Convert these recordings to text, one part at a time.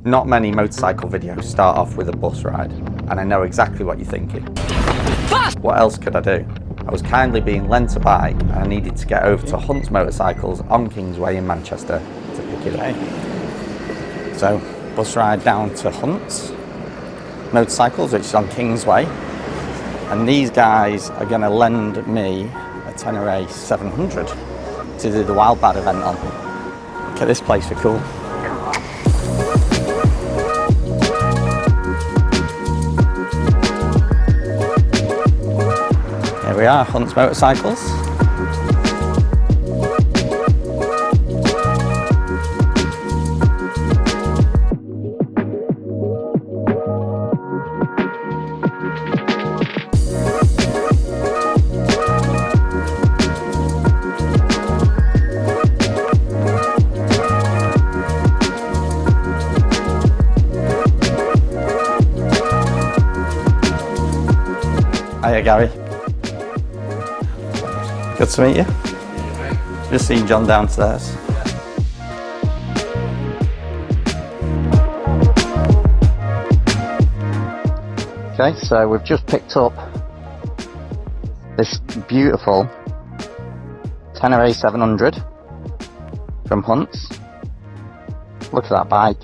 Not many motorcycle videos start off with a bus ride, and I know exactly what you're thinking. What else could I do? I was kindly being lent a bike and I needed to get over to Hunt's Motorcycles on Kingsway in Manchester to pick it up. So, bus ride down to Hunt's Motorcycles, which is on Kingsway, and these guys are going to lend me a Tènèrè 700 to do the Wildbad event on. Look at this place for cool. Here we are, Hunt's Motorcycles. Hiya Gary. Good to meet you. Just seen John downstairs. Okay, so we've just picked up this beautiful Tènèrè 700 from Hunt's. Look at that bike.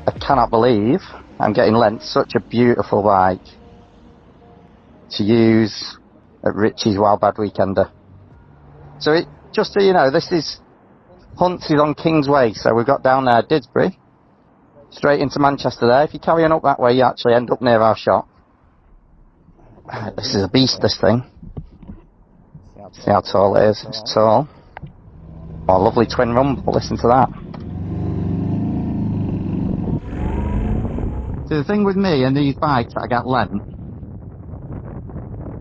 I cannot believe I'm getting lent such a beautiful bike to use at Richy's Wildbad Weekender. So just so you know, this is Hunt's is on Kingsway, so we've got down there Didsbury, straight into Manchester there. If you carry on up that way, you actually end up near our shop. This is a beast, this thing. See how tall it is? It's tall. Oh, lovely twin rumble, listen to that. So the thing with me and these bikes that I get lent,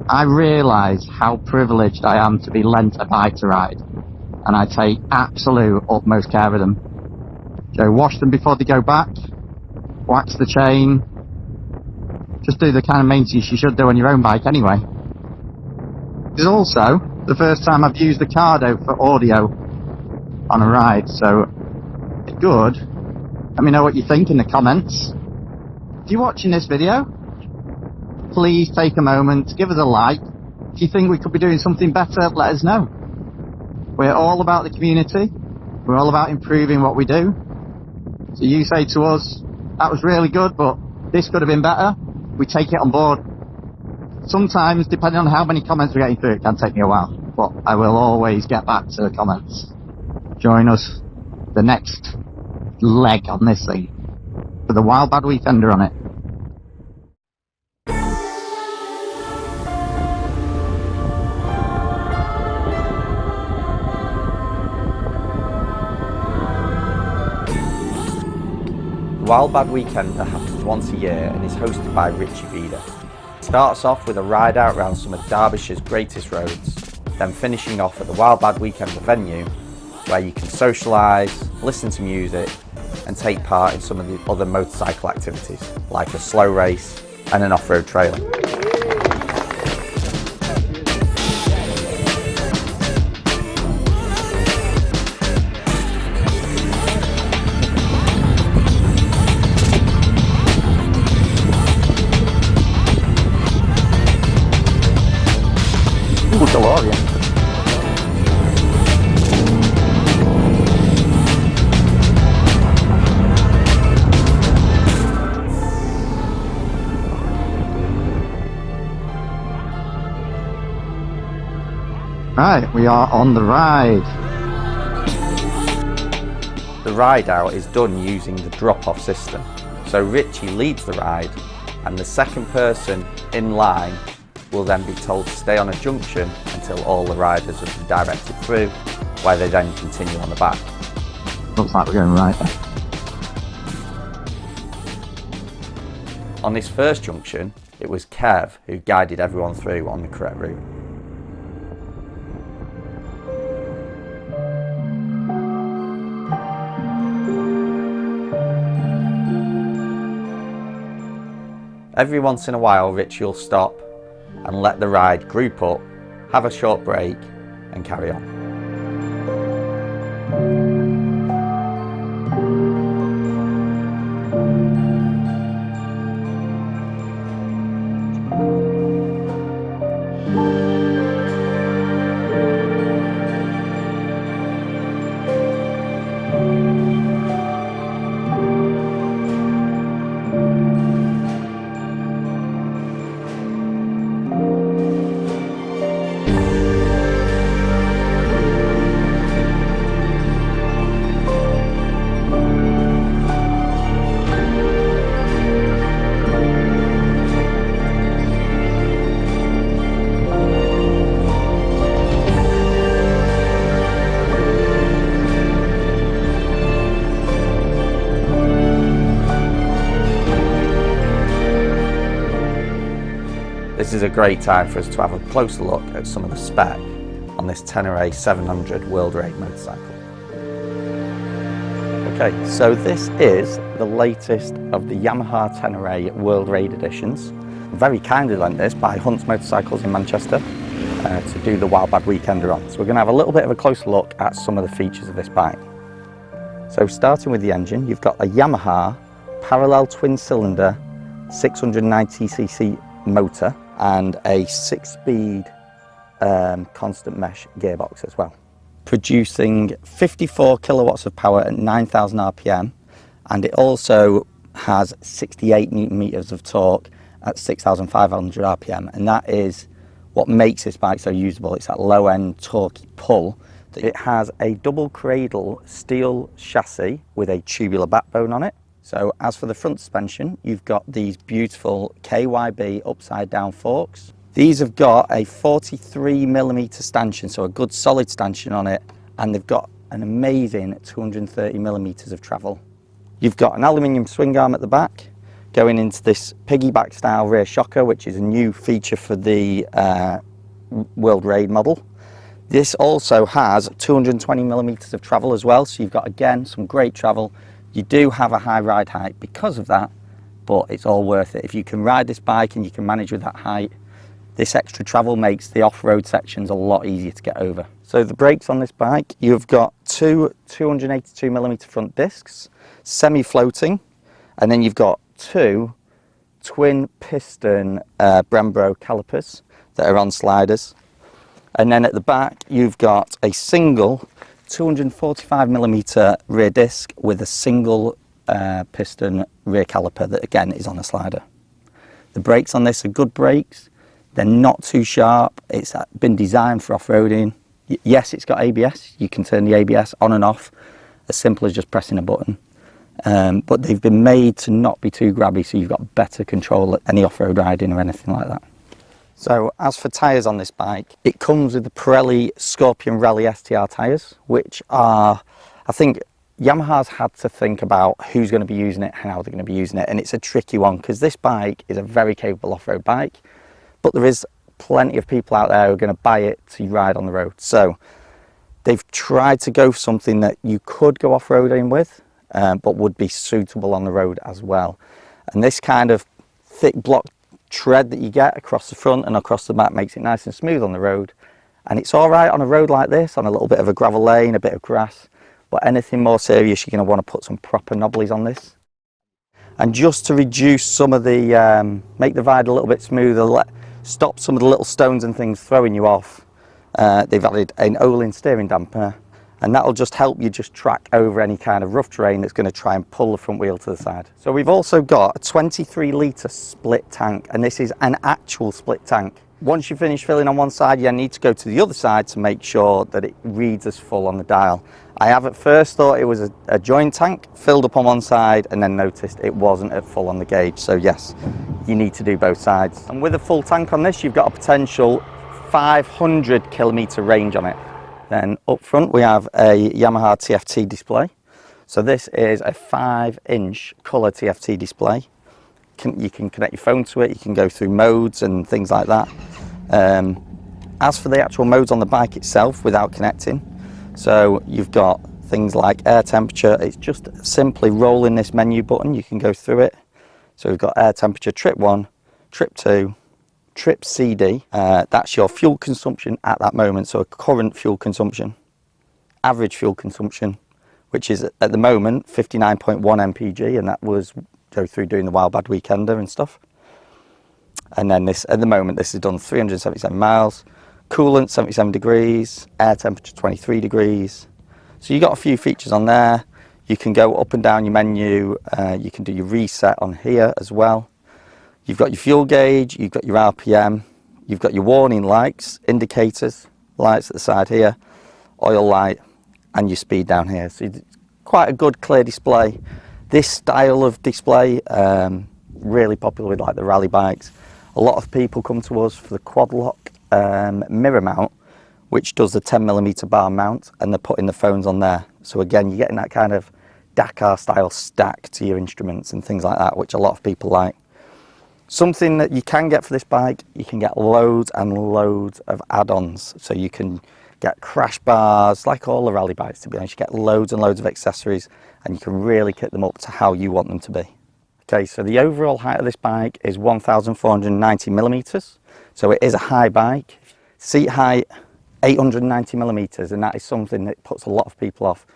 I realise how privileged I am to be lent a bike to ride, and I take absolute utmost care of them. So wash them before they go back, wax the chain, just do the kind of maintenance you should do on your own bike anyway. It's also the first time I've used the Cardo for audio on a ride, so it's good. Let me know what you think in the comments. If you're watching this video, please take a moment, give us a like. If you think we could be doing something better, let us know. We're all about the community. We're all about improving what we do. So you say to us, that was really good, but this could have been better. We take it on board. Sometimes, depending on how many comments we're getting through, it can take me a while, but I will always get back to the comments. Join us the next leg on this thing with the Wildbad Weekender on it. The Wildbad Weekender happens once a year and is hosted by Richy. It starts off with a ride out around some of Derbyshire's greatest roads, then finishing off at the Wildbad Weekender venue, where you can socialise, listen to music and take part in some of the other motorcycle activities, like a slow race and an off-road trail. DeLorean. Right, we are on the ride. The ride out is done using the drop-off system. So Richy leads the ride and the second person in line will then be told to stay on a junction until all the riders have been directed through, where they then continue on the back. Looks like we're going right there. On this first junction, it was Kev who guided everyone through on the correct route. Every once in a while, Richy will stop and let the ride group up, have a short break and carry on. This is a great time for us to have a closer look at some of the spec on this Tènèrè 700 World Ride motorcycle. Okay, so this is the latest of the Yamaha Tenere World Ride editions. Very kindly lent this by Hunt's Motorcycles in Manchester to do the Wildbad Weekender on. So we're going to have a little bit of a closer look at some of the features of this bike. So starting with the engine, you've got a Yamaha parallel twin cylinder 690cc motor and a 6-speed constant mesh gearbox as well, producing 54 kilowatts of power at 9,000 RPM, and it also has 68 Newton meters of torque at 6,500 RPM, and that is what makes this bike so usable. It's that low end torquey pull. It has a double cradle steel chassis with a tubular backbone on it. So as for the front suspension, you've got these beautiful KYB upside down forks. These have got a 43mm stanchion, so a good solid stanchion on it, and they've got an amazing 230mm of travel. You've got an aluminium swing arm at the back, going into this piggyback style rear shocker, which is a new feature for the World Ride model. This also has 220mm of travel as well, so you've got, again, some great travel. You do have a high ride height because of that, but it's all worth it. If you can ride this bike and you can manage with that height, this extra travel makes the off-road sections a lot easier to get over. So the brakes on this bike, you've got two 282mm front discs, semi-floating, and then you've got two twin piston Brembo calipers that are on sliders. And then at the back, you've got a single 245mm rear disc with a single piston rear caliper that again is on a slider. The brakes on this are good brakes. They're not too sharp. It's been designed for off-roading. Yes, it's got ABS. You can turn the ABS on and off as simple as just pressing a button. But they've been made to not be too grabby, so you've got better control at any off-road riding or anything like that. So as for tyres on this bike, it comes with the Pirelli Scorpion Rally STR tyres, which are, I think Yamaha's had to think about who's going to be using it, how they're going to be using it, and it's a tricky one because this bike is a very capable off-road bike, but there is plenty of people out there who are going to buy it to ride on the road. So they've tried to go for something that you could go off-roading with, but would be suitable on the road as well. And this kind of thick block tread that you get across the front and across the back makes it nice and smooth on the road. And it's all right on a road like this, on a little bit of a gravel lane, a bit of grass, but anything more serious, you're going to want to put some proper knobblies on this. And just to reduce some of the, make the ride a little bit smoother, stop some of the little stones and things throwing you off, they've added an Olin steering dampener, and that'll just help you just track over any kind of rough terrain that's going to try and pull the front wheel to the side. So we've also got a 23 litre split tank, and this is an actual split tank. Once you finish filling on one side, you need to go to the other side to make sure that it reads as full on the dial. I have at first thought it was a joint tank filled up on one side, and then noticed it wasn't at full on the gauge. So yes, you need to do both sides. And with a full tank on this, you've got a potential 500 kilometre range on it. Then up front we have a Yamaha TFT display. So this is a 5-inch colour TFT display. You can connect your phone to it, you can go through modes and things like that. As for the actual modes on the bike itself without connecting, so you've got things like air temperature. It's just simply rolling this menu button, you can go through it. So we've got air temperature, trip 1, trip 2, trip CD, that's your fuel consumption at that moment, so a current fuel consumption, average fuel consumption, which is at the moment 59.1 mpg, and that was go through doing the Wildbad Weekender and stuff. And then this, at the moment, this is done 377 miles, coolant 77 degrees, air temperature 23 degrees. So you got a few features on there. You can go up and down your menu, you can do your reset on here as well. You've got your fuel gauge, you've got your RPM, you've got your warning lights, indicators, lights at the side here, oil light, and your speed down here. So it's quite a good clear display. This style of display, really popular with like the rally bikes. A lot of people come to us for the quad lock mirror mount, which does the 10mm bar mount, and they're putting the phones on there. So again, you're getting that kind of Dakar style stack to your instruments and things like that, which a lot of people like. Something that you can get for this bike, you can get loads and loads of add-ons. So you can get crash bars, like all the rally bikes to be honest. You get loads and loads of accessories and you can really kit them up to how you want them to be. Okay, so the overall height of this bike is 1,490 millimeters. So it is a high bike. Seat height, 890 millimeters, and that is something that puts a lot of people off.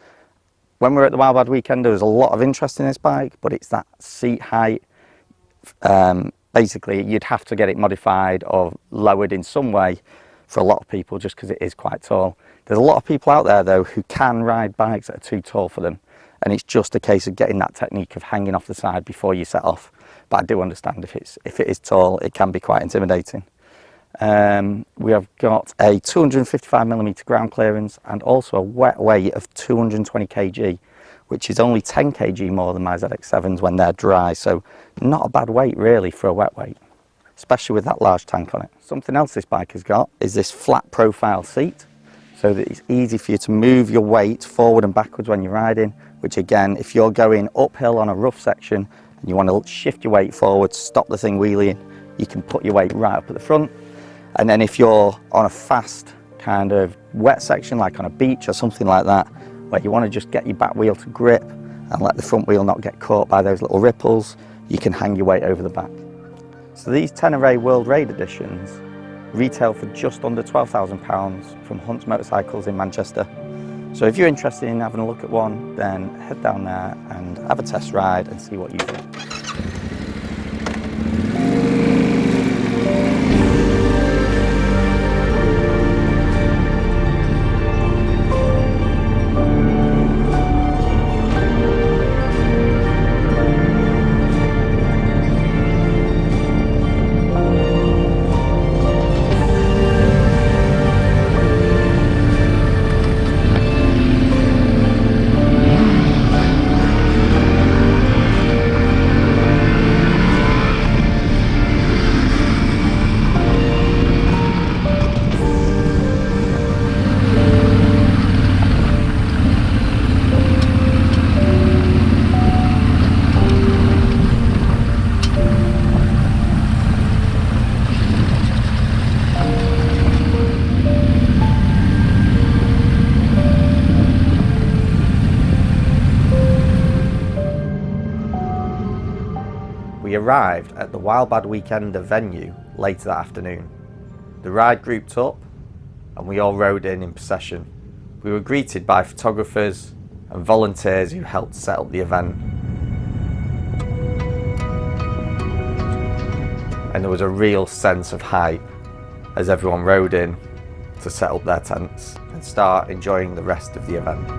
When we were at the Wildbad Weekender, there was a lot of interest in this bike, but it's that seat height. Basically, you'd have to get it modified or lowered in some way for a lot of people just because it is quite tall. There's a lot of people out there though who can ride bikes that are too tall for them, and it's just a case of getting that technique of hanging off the side before you set off. But I do understand if it is tall, it can be quite intimidating. We have got a 255mm ground clearance and also a wet weight of 220 kg, which is only 10 kg more than my ZX7s when they're dry, so not a bad weight really for a wet weight, especially with that large tank on it. Something else this bike has got is this flat profile seat, so that it's easy for you to move your weight forward and backwards when you're riding, which again, if you're going uphill on a rough section and you want to shift your weight forward, stop the thing wheeling, you can put your weight right up at the front. And then if you're on a fast kind of wet section, like on a beach or something like that, where you want to just get your back wheel to grip and let the front wheel not get caught by those little ripples, you can hang your weight over the back. So these Tènèrè World Raid editions retail for just under £12,000 from Hunt's Motorcycles in Manchester. So if you're interested in having a look at one, then head down there and have a test ride and see what you think. We arrived at the Wildbad Weekender venue later that afternoon. The ride grouped up and we all rode in procession. We were greeted by photographers and volunteers who helped set up the event. And there was a real sense of hype as everyone rode in to set up their tents and start enjoying the rest of the event.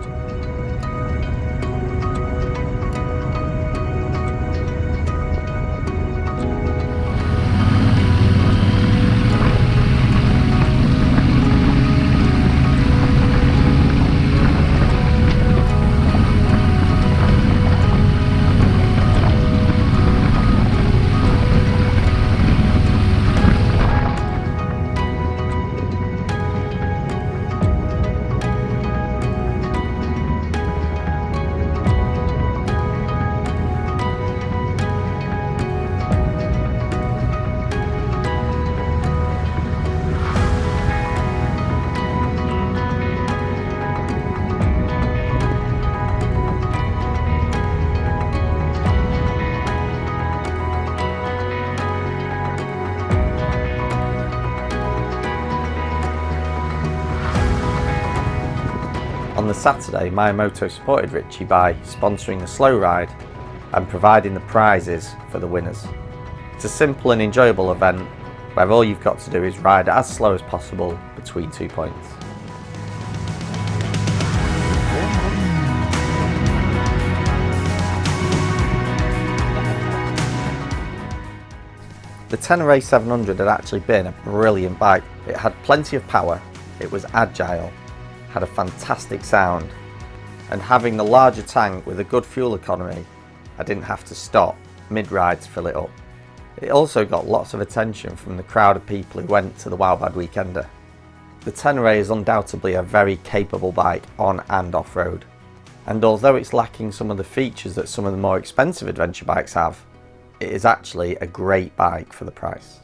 On the Saturday, My Moto supported Richy by sponsoring the slow ride and providing the prizes for the winners. It's a simple and enjoyable event where all you've got to do is ride as slow as possible between 2 points. The Tenere 700 had actually been a brilliant bike. It had plenty of power, it was agile, had a fantastic sound, and having the larger tank with a good fuel economy, I didn't have to stop mid-ride to fill it up. It also got lots of attention from the crowd of people who went to the Wildbad Weekender. The Tenere is undoubtedly a very capable bike on and off-road, and although it's lacking some of the features that some of the more expensive adventure bikes have, it is actually a great bike for the price.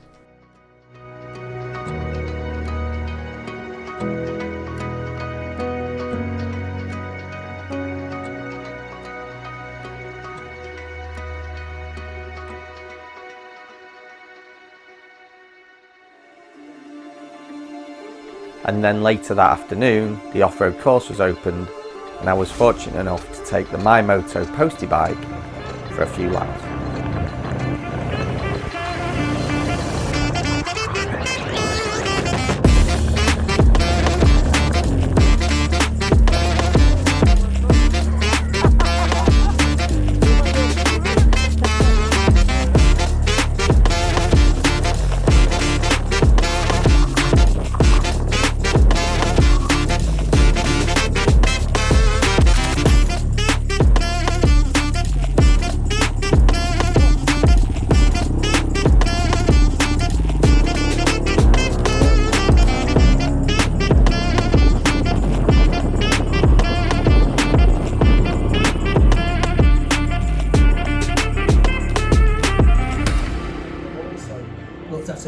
And then later that afternoon, the off-road course was opened, and I was fortunate enough to take the MyMoto postie bike for a few laps.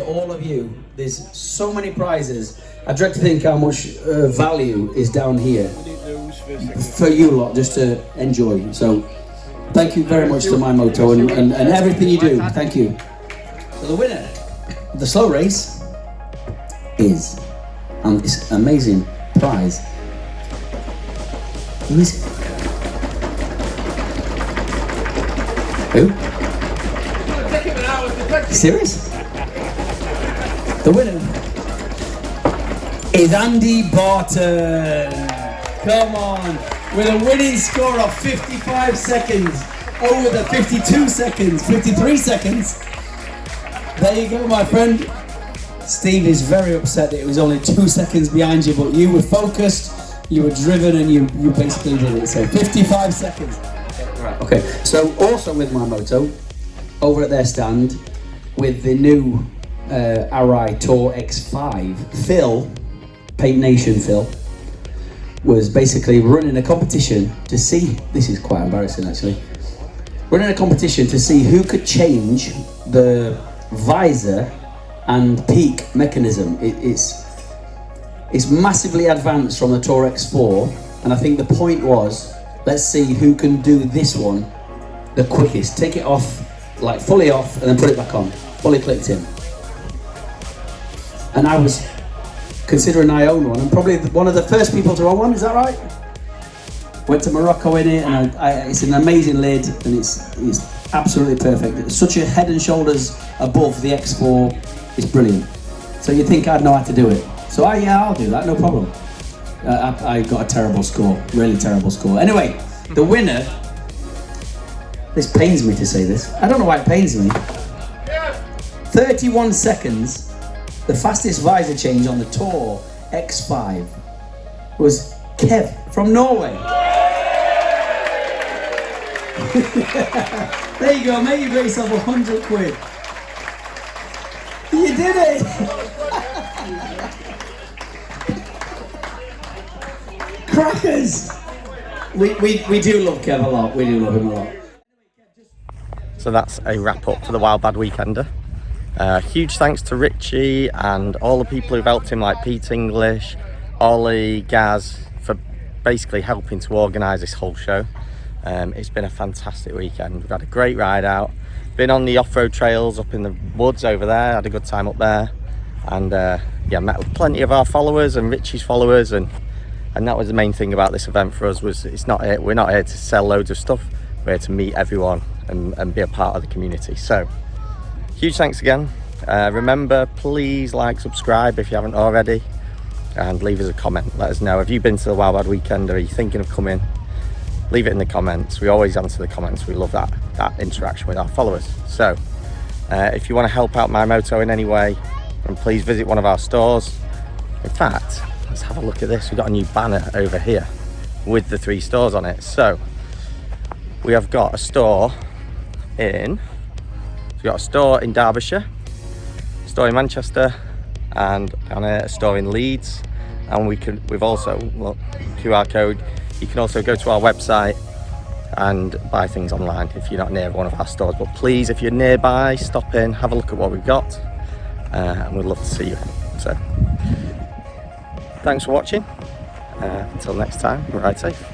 All of you, there's so many prizes. I dread to think how much value is down here for you lot just to enjoy. So thank you very much to MyMoto and everything you do. Thank you. So the winner of the slow race is, and this amazing prize, who is it? Who? Serious? The winner is Andy Barton. Come on, with a winning score of 55 seconds over the 52 seconds, 53 seconds. There you go, my friend. Steve is very upset that it was only 2 seconds behind you, but you were focused, you were driven, and you basically did it. So 55 seconds. Right. Okay, so also with MyMoto, over at their stand, with the new Arai Tour X5, Phil, Paint Nation Phil, was basically running a competition to see, this is quite embarrassing actually, running a competition to see who could change the visor and peak mechanism. It's massively advanced from the Tour X4, and I think the point was, let's see who can do this one the quickest. Take it off, like fully off, and then put it back on, fully clicked in. And I was considering I own one. I'm probably one of the first people to own one, is that right? Went to Morocco in it, and it's an amazing lid, and it's absolutely perfect. It's such a head and shoulders above the X4, it's brilliant. So you'd think I'd know how to do it. So yeah, I'll do that, no problem. I got a terrible score, really terrible score. Anyway, the winner, this pains me to say this, I don't know why it pains me. 31 seconds. The fastest visor change on the Tour X5 was Kev from Norway. There you go, mate, you got yourself 100 quid. You did it! Crackers! We do love Kev a lot, we do love him a lot. So that's a wrap up for the Wildbad Weekender. Huge thanks to Richy and all the people who've helped him, like Pete English, Ollie, Gaz, for basically helping to organise this whole show. It's been a fantastic weekend. We've had a great ride out, been on the off-road trails up in the woods over there, had a good time up there, and yeah, met with plenty of our followers and Richy's followers, and that was the main thing about this event for us. Was we're not here to sell loads of stuff, we're here to meet everyone and be a part of the community. So huge thanks again. Remember, please like, subscribe if you haven't already, and leave us a comment. Let us know, have you been to the Wildbad Weekend, or are you thinking of coming? Leave it in the comments. We always answer the comments. We love that interaction with our followers. So if you want to help out MyMoto in any way, then please visit one of our stores. In fact, let's have a look at this. We've got a new banner over here with the 3 stores on it. So we have got a store in Derbyshire, a store in Manchester, and a store in Leeds. And we've also, look, QR code. You can also go to our website and buy things online if you're not near one of our stores. But please, if you're nearby, stop in, have a look at what we've got, and we'd love to see you. So thanks for watching. Until next time, ride safe.